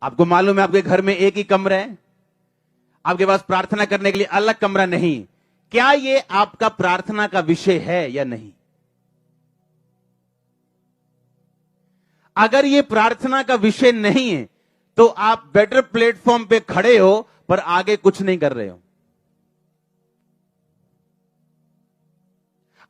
आपको मालूम है आपके घर में एक ही कमरा है, आपके पास प्रार्थना करने के लिए अलग कमरा नहीं। क्या ये आपका प्रार्थना का विषय है या नहीं? अगर ये प्रार्थना का विषय नहीं है तो आप बेटर प्लेटफॉर्म पे खड़े हो पर आगे कुछ नहीं कर रहे हो।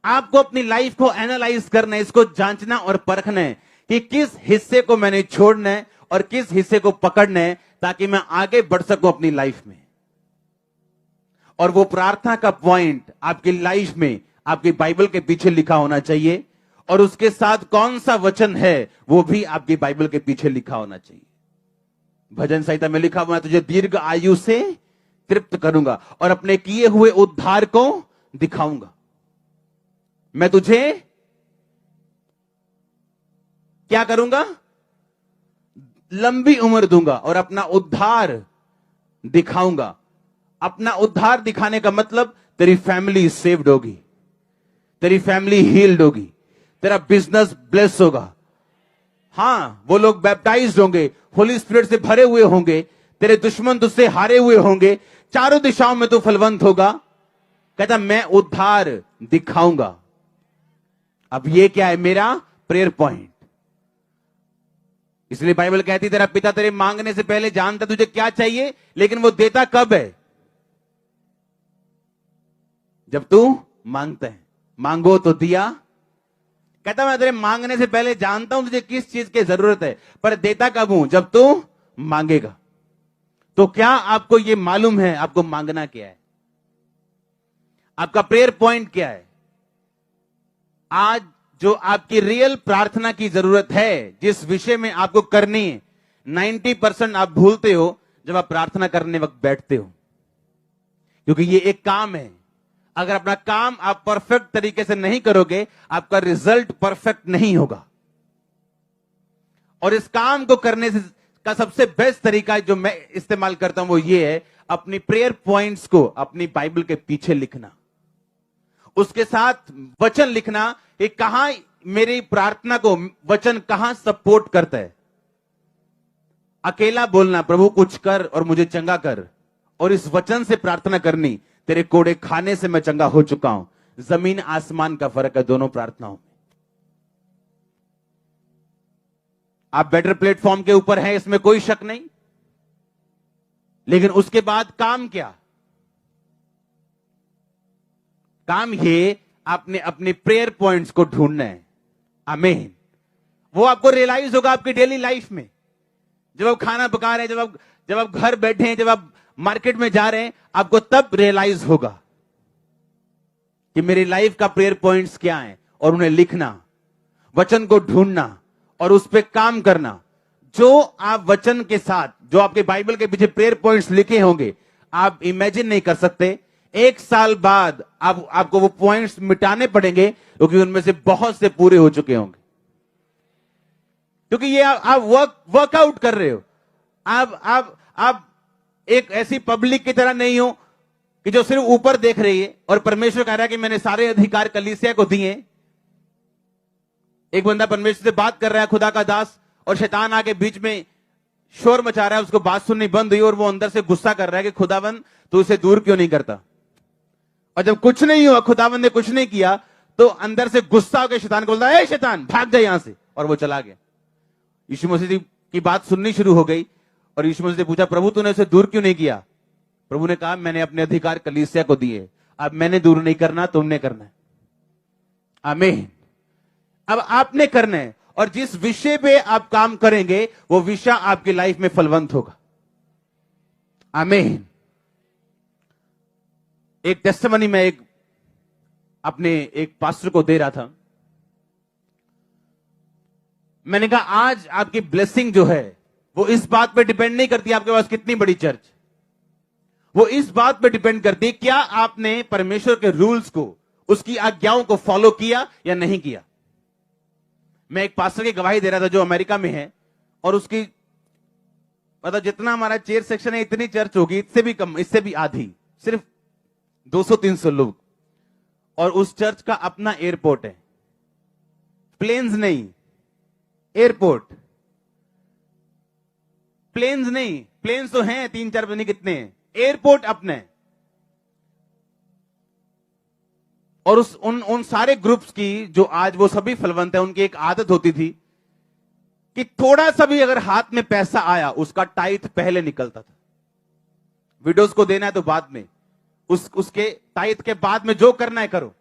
आपको अपनी लाइफ को एनालाइज करना है, इसको जांचना और परखना है कि किस हिस्से को मैंने छोड़ना है और किस हिस्से को पकड़ना है ताकि मैं आगे बढ़ सकूं अपनी लाइफ में। और वो प्रार्थना का पॉइंट आपकी लाइफ में आपकी बाइबल के पीछे लिखा होना चाहिए, और उसके साथ कौन सा वचन है वो भी आपकी बाइबल के पीछे लिखा होना चाहिए। भजन संहिता में लिखा हुआ है, तुझे दीर्घ आयु से तृप्त करूंगा और अपने किए हुए उद्धार को दिखाऊंगा। मैं तुझे क्या करूंगा? लंबी उम्र दूंगा और अपना उद्धार दिखाऊंगा। अपना उद्धार दिखाने का मतलब तेरी फैमिली सेव्ड होगी, तेरी फैमिली हील्ड होगी, तेरा बिजनेस ब्लेस होगा। हां, वो लोग बैप्टाइज्ड होंगे, होली स्पिरिट से भरे हुए होंगे, तेरे दुश्मन तुझसे हारे हुए होंगे, चारों दिशाओं में तू फलवंत होगा। कहता मैं उद्धार दिखाऊंगा। अब ये क्या है? मेरा प्रेयर पॉइंट। इसलिए बाइबल कहती तेरा पिता तेरे मांगने से पहले जानता तुझे क्या चाहिए, लेकिन वो देता कब है? जब तू मांगता है। मांगो तो दिया। कहता मैं तेरे मांगने से पहले जानता हूं तुझे किस चीज की जरूरत है, पर देता कब हूं? जब तू मांगेगा। तो क्या आपको यह मालूम है आपको मांगना क्या है? आपका प्रेयर पॉइंट क्या है? आज जो आपकी रियल प्रार्थना की जरूरत है, जिस विषय में आपको करनी है, 90% आप भूलते हो जब आप प्रार्थना करने वक्त बैठते हो, क्योंकि ये एक काम है। अगर अपना काम आप परफेक्ट तरीके से नहीं करोगे, आपका रिजल्ट परफेक्ट नहीं होगा। और इस काम को करने से का सबसे बेस्ट तरीका जो मैं इस्तेमाल करता हूं वो ये है, अपनी प्रेयर पॉइंट्स को अपनी बाइबल के पीछे लिखना, उसके साथ वचन लिखना कि कहां मेरी प्रार्थना को वचन कहां सपोर्ट करता है। अकेला बोलना प्रभु कुछ कर और मुझे चंगा कर, और इस वचन से प्रार्थना करनी तेरे कोड़े खाने से मैं चंगा हो चुका हूं। जमीन आसमान का फर्क है दोनों प्रार्थनाओं में। आप बेटर प्लेटफॉर्म के ऊपर हैं, इसमें कोई शक नहीं, लेकिन उसके बाद काम क्या? काम ये आपने अपने प्रेयर पॉइंट्स को ढूंढना है। आमीन। वो आपको रियलाइज होगा आपकी डेली लाइफ में, जब आप खाना पका रहे हैं, जब आप घर बैठे हैं, जब आप मार्केट में जा रहे हैं, आपको तब रियलाइज होगा कि मेरी लाइफ का प्रेयर पॉइंट्स क्या हैं, और उन्हें लिखना, वचन को ढूंढना और उस पर काम करना। जो आप वचन के साथ, जो आपके बाइबल के पीछे प्रेयर पॉइंट्स लिखे होंगे, आप इमेजिन नहीं कर सकते 1 साल बाद आपको वो पॉइंट्स मिटाने पड़ेंगे, क्योंकि उनमें से बहुत से पूरे हो चुके होंगे। क्योंकि ये आप वर्कआउट कर रहे हो। आप एक ऐसी पब्लिक की तरह नहीं हो कि जो सिर्फ ऊपर देख रही है और परमेश्वर कह रहा है कि मैंने सारे अधिकार कलीसिया को दिए। एक बंदा परमेश्वर से बात कर रहा है, खुदा का दास, और शैतान आके बीच में शोर मचा रहा है, उसको बात सुननी बंद हुई और वो अंदर से गुस्सा कर रहा है कि खुदावन तू इसे दूर क्यों नहीं करता। और जब कुछ नहीं हुआ, खुदावन ने कुछ नहीं किया, तो अंदर से गुस्सा होकर शैतान को बोलता है, ए शैतान भाग जा यहां से, और वो चला गया। यीशु मसीह की बात सुननी शुरू हो गई और यीशु मसीह ने पूछा, प्रभु तूने उसे दूर क्यों नहीं किया? प्रभु ने कहा, मैंने अपने अधिकार कलीसिया को दिए, अब मैंने दूर नहीं करना, तुमने करना है। आमीन। अब आपने करना है, और जिस विषय पे आप काम करेंगे वो विषय आपकी लाइफ में फलवंत होगा। आमीन। एक टेस्टिमनी में अपने एक पास्टर को दे रहा था। मैंने कहा आज आपकी ब्लेसिंग जो है वो इस बात पे डिपेंड नहीं करती आपके पास कितनी बड़ी चर्च, वो इस बात पे डिपेंड करती है क्या आपने परमेश्वर के रूल्स को, उसकी आज्ञाओं को फॉलो किया या नहीं किया। मैं एक पास्टर की गवाही दे रहा था जो अमेरिका में है, और उसकी मतलब जितना हमारा चेयर सेक्शन है इतनी चर्च होगी, इससे भी कम, इससे भी आधी, सिर्फ 200-300 लोग, और उस चर्च का अपना एयरपोर्ट है, प्लेन्स नहीं, एयरपोर्ट। प्लेन्स नहीं, प्लेन्स तो हैं 3-4 पता नहीं कितने हैं, एयरपोर्ट अपने। और उन सारे ग्रुप्स की जो आज वो सभी फलवंत है, उनकी एक आदत होती थी कि थोड़ा सा भी अगर हाथ में पैसा आया उसका टाइथ पहले निकलता था। विडोज को देना है तो बाद में, उसके टाइथ के बाद में जो करना है करो।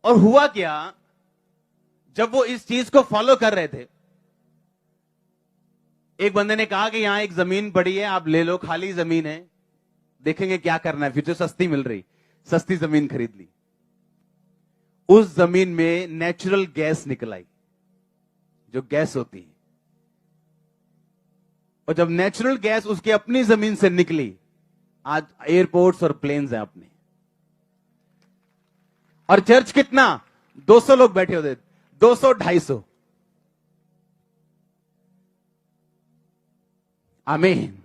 और हुआ क्या, जब वो इस चीज को फॉलो कर रहे थे, एक बंदे ने कहा कि यहां एक जमीन पड़ी है, आप ले लो, खाली जमीन है, देखेंगे क्या करना है, फिर तो सस्ती मिल रही, सस्ती जमीन खरीद ली। उस जमीन में नेचुरल गैस निकल आई, जो गैस होती है। और जब नेचुरल गैस उसकी अपनी जमीन से निकली, आज एयरपोर्ट्स और प्लेन्स हैं अपने। और चर्च कितना, 200 लोग बैठे होते, 200-250। आमीन।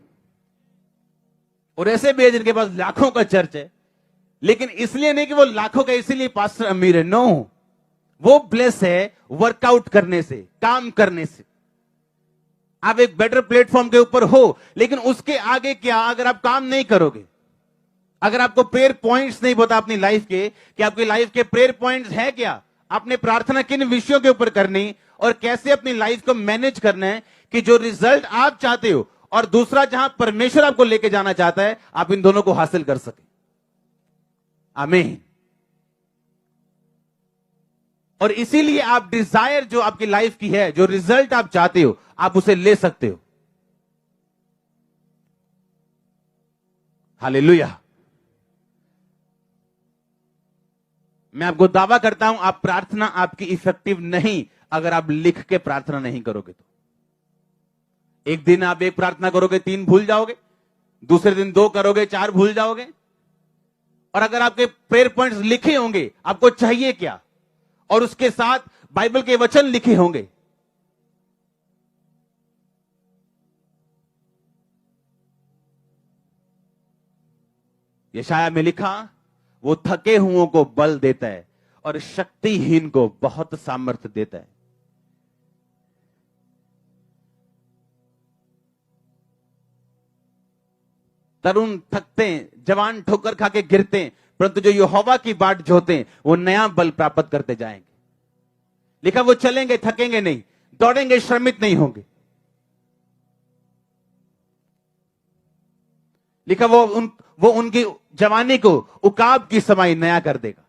और ऐसे भी है जिनके पास लाखों का चर्च है, लेकिन इसलिए नहीं कि वो लाखों का इसीलिए पास्टर अमीर है, नो, वो ब्लेस है वर्कआउट करने से, काम करने से। आप एक बेटर प्लेटफॉर्म के ऊपर हो, लेकिन उसके आगे क्या, अगर आप काम नहीं करोगे, अगर आपको प्रेयर पॉइंट्स नहीं पता अपनी लाइफ के, कि आपकी लाइफ के प्रेयर पॉइंट्स है क्या, आपने प्रार्थना किन विषयों के ऊपर करनी और कैसे अपनी लाइफ को मैनेज करना है, कि जो रिजल्ट आप चाहते हो और दूसरा जहां परमेश्वर आपको लेके जाना चाहता है, आप इन दोनों को हासिल कर सके। आमीन। और इसीलिए आप डिजायर जो आपकी लाइफ की है, जो रिजल्ट आप चाहते हो, आप उसे ले सकते हो। हालेलुया। मैं आपको दावा करता हूं, आप प्रार्थना आपकी इफेक्टिव नहीं अगर आप लिख के प्रार्थना नहीं करोगे तो। एक दिन आप एक प्रार्थना करोगे, 3 भूल जाओगे, दूसरे दिन 2 करोगे, 4 भूल जाओगे। और अगर आपके प्रेयर पॉइंट्स लिखे होंगे, आपको चाहिए क्या, और उसके साथ बाइबल के वचन लिखे होंगे, यशाया में लिखा, वो थके हुओं को बल देता है और शक्तिहीन को बहुत सामर्थ्य देता है। तरुण थकते हैं, जवान ठोकर खा के गिरते हैं, परंतु जो यहोवा की बाट जोते हैं वो नया बल प्राप्त करते जाएंगे। लिखा, वो चलेंगे थकेंगे नहीं, दौड़ेंगे श्रमित नहीं होंगे। लिखा, वो उनकी जवानी को उकाब की समाई नया कर देगा।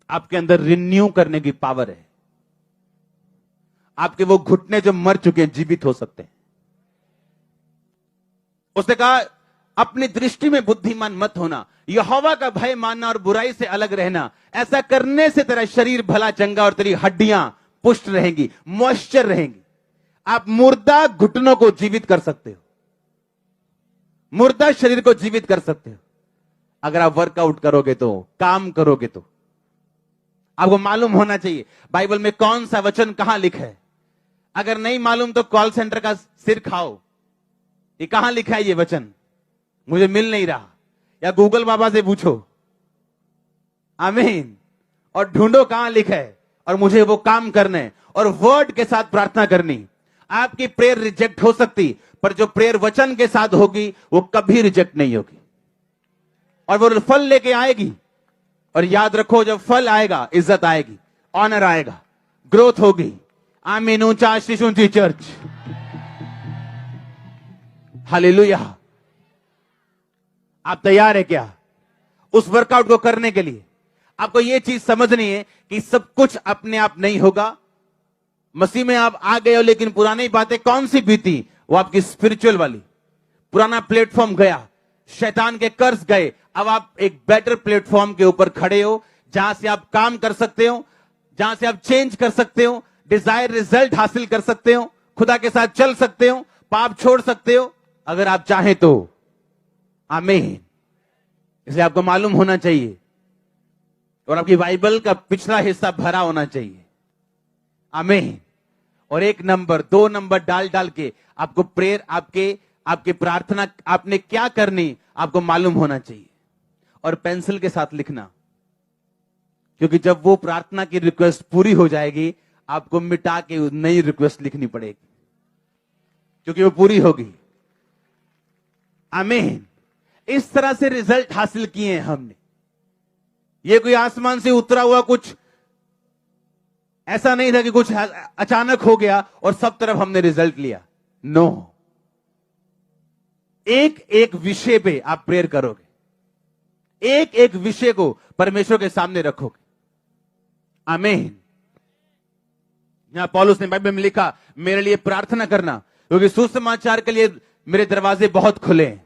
आपके अंदर रिन्यू करने की पावर है। आपके वो घुटने जो मर चुके हैं जीवित हो सकते हैं। उसने कहा, अपनी दृष्टि में बुद्धिमान मत होना, यहोवा का भय मानना और बुराई से अलग रहना। ऐसा करने से तेरा शरीर भला चंगा और तेरी हड्डियां पुष्ट रहेंगी, मॉइस्चर रहेंगी। आप मुर्दा घुटनों को जीवित कर सकते हो, मुर्दा शरीर को जीवित कर सकते हो अगर आप वर्कआउट करोगे तो, काम करोगे तो। आपको मालूम होना चाहिए बाइबल में कौन सा वचन कहां लिखा है। अगर नहीं मालूम तो कॉल सेंटर का सिर खाओ, ये कहां लिखा है ये वचन, मुझे मिल नहीं रहा, या गूगल बाबा से पूछो। आमीन। और ढूंढो कहां लिखा है, और मुझे वो काम करना है और वर्ड के साथ प्रार्थना करनी। आपकी प्रेयर रिजेक्ट हो सकती, पर जो प्रेयर वचन के साथ होगी वो कभी रिजेक्ट नहीं होगी, और वो फल लेके आएगी। और याद रखो, जब फल आएगा इज्जत आएगी, ऑनर आएगा, ग्रोथ होगी। आमीन। ऊंचा आशीष, ऊंची चर्च। हालेलुया। आप तैयार है क्या उस वर्कआउट को करने के लिए? आपको यह चीज समझनी है कि सब कुछ अपने आप नहीं होगा। मसीह में आप आ गए हो, लेकिन पुरानी बातें कौन सी बीती, वो आपकी स्पिरिचुअल वाली। पुराना प्लेटफॉर्म गया, शैतान के कर्ज गए, अब आप एक बेटर प्लेटफॉर्म के ऊपर खड़े हो, जहां से आप काम कर सकते हो, जहां से आप चेंज कर सकते हो, डिजायर रिजल्ट हासिल कर सकते हो, खुदा के साथ चल सकते हो, पाप छोड़ सकते हो अगर आप चाहें तो। आमीन। इसलिए आपको मालूम होना चाहिए, और आपकी बाइबल का पिछला हिस्सा भरा होना चाहिए। आमीन। और 1 नंबर 2 नंबर डाल डाल के आपको प्रेयर, आपके प्रार्थना आपने क्या करनी आपको मालूम होना चाहिए। और पेंसिल के साथ लिखना, क्योंकि जब वो प्रार्थना की रिक्वेस्ट पूरी हो जाएगी, आपको मिटा के नई रिक्वेस्ट लिखनी पड़ेगी, क्योंकि वो पूरी होगी। आमीन। इस तरह से रिजल्ट हासिल किए हैं हमने। ये कोई आसमान से उतरा हुआ कुछ ऐसा नहीं था कि कुछ अचानक हो गया और सब तरफ हमने रिजल्ट लिया। नो, एक एक विषय पे आप प्रेयर करोगे, एक एक विषय को परमेश्वर के सामने रखोगे। आमीन। यहां पौलुस ने बाइबल में लिखा, मेरे लिए प्रार्थना करना, क्योंकि सुसमाचार के लिए मेरे दरवाजे बहुत खुले हैं।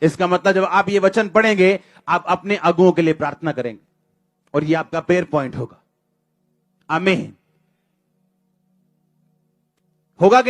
इसका मतलब जब आप ये वचन पढ़ेंगे, आप अपने अगुओं के लिए प्रार्थना करेंगे और ये आपका प्रेयर पॉइंट होगा। आमीन। होगा कि